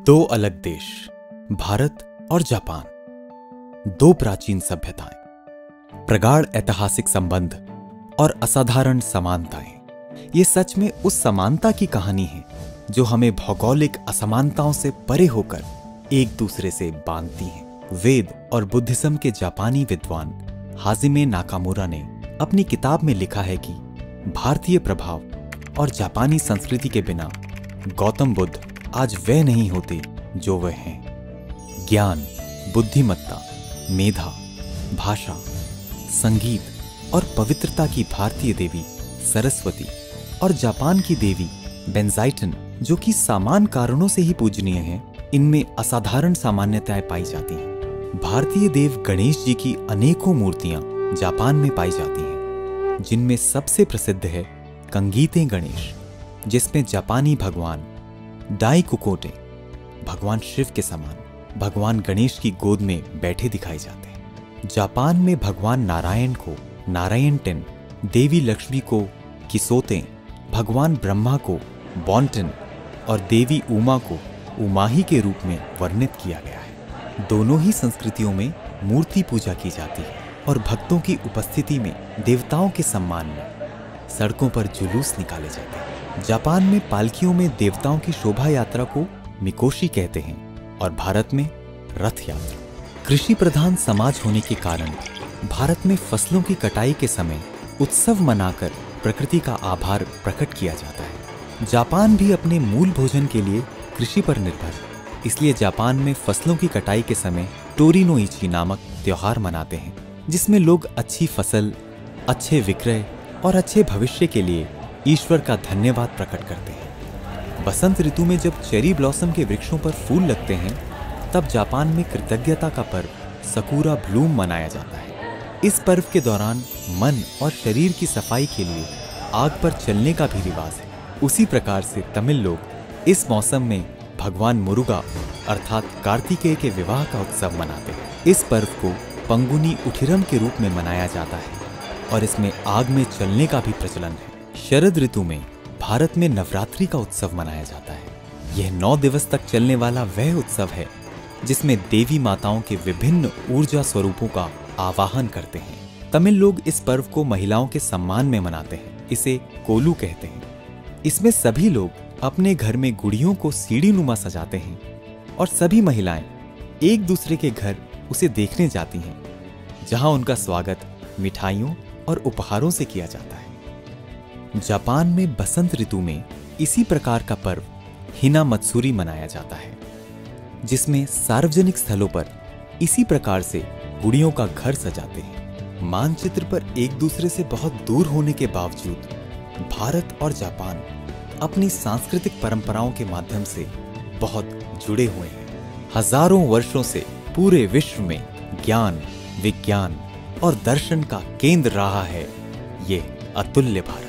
दो अलग देश, भारत और जापान। दो प्राचीन सभ्यताएं, प्रगाढ़ ऐतिहासिक संबंध और असाधारण समानताएं। ये सच में उस समानता की कहानी है जो हमें भौगोलिक असमानताओं से परे होकर एक दूसरे से बांधती है। वेद और बुद्धिज्म के जापानी विद्वान हाजिमे नाकामुरा ने अपनी किताब में लिखा है कि भारतीय प्रभाव और जापानी संस्कृति के बिना गौतम बुद्ध आज वे नहीं होते जो वे हैं। ज्ञान, बुद्धिमत्ता, मेधा, भाषा, संगीत और पवित्रता की भारतीय देवी सरस्वती और जापान की देवी बेंजाइटन, जो कि समान कारणों से ही पूजनीय हैं, इनमें असाधारण सामान्यताएं पाई जाती हैं। भारतीय देव गणेश जी की अनेकों मूर्तियां जापान में पाई जाती हैं, जिनमें सबसे प्रसिद्ध है कंगीते गणेश, जिसमें जापानी भगवान डाइकुकोटे भगवान शिव के समान भगवान गणेश की गोद में बैठे दिखाई जाते हैं। जापान में भगवान नारायण को नारायण टेन, देवी लक्ष्मी को किसोते, भगवान ब्रह्मा को बॉन्टेन और देवी उमा को उमाही के रूप में वर्णित किया गया है। दोनों ही संस्कृतियों में मूर्ति पूजा की जाती है और भक्तों की उपस्थिति में देवताओं के सम्मान में सड़कों पर जुलूस निकाले जाते हैं। जापान में पालकियों में देवताओं की शोभा यात्रा को मिकोशी कहते हैं और भारत में रथ यात्रा। कृषि प्रधान समाज होने के कारण भारत में फसलों की कटाई के समय उत्सव मनाकर प्रकृति का आभार प्रकट किया जाता है। जापान भी अपने मूल भोजन के लिए कृषि पर निर्भर है, इसलिए जापान में फसलों की कटाई के समय टोरिनोइची नामक त्योहार मनाते हैं, जिसमें लोग अच्छी फसल, अच्छे विक्रय और अच्छे भविष्य के लिए ईश्वर का धन्यवाद प्रकट करते हैं। बसंत ऋतु में जब चेरी ब्लॉसम के वृक्षों पर फूल लगते हैं, तब जापान में कृतज्ञता का पर्व सकुरा ब्लूम मनाया जाता है। इस पर्व के दौरान मन और शरीर की सफाई के लिए आग पर चलने का भी रिवाज है। उसी प्रकार से तमिल लोग इस मौसम में भगवान मुरुगा अर्थात कार्तिकेय के विवाह का उत्सव मनाते हैं। इस पर्व को पंगुनी उठिरम के रूप में मनाया जाता है और इसमें आग में चलने का भी प्रचलन है। शरद ऋतु में भारत में नवरात्रि का उत्सव मनाया जाता है। यह 9 दिवस तक चलने वाला वह उत्सव है जिसमें देवी माताओं के विभिन्न ऊर्जा स्वरूपों का आवाहन करते हैं। तमिल लोग इस पर्व को महिलाओं के सम्मान में मनाते हैं। इसे कोलू कहते हैं। इसमें सभी लोग अपने घर में गुड़ियों को सीढ़ी नुमा सजाते हैं और सभी महिलाएं एक दूसरे के घर उसे देखने जाती हैं, जहां उनका स्वागत मिठाइयों और उपहारों से किया जाता है। जापान में बसंत ऋतु में इसी प्रकार का पर्व हिना मत्सुरी मनाया जाता है, जिसमें सार्वजनिक स्थलों पर इसी प्रकार से गुड़ियों का घर सजाते हैं। मानचित्र पर एक दूसरे से बहुत दूर होने के बावजूद भारत और जापान अपनी सांस्कृतिक परंपराओं के माध्यम से बहुत जुड़े हुए हैं। हजारों वर्षों से पूरे विश्व में ज्ञान, विज्ञान और दर्शन का केंद्र रहा है ये अतुल्य भारत।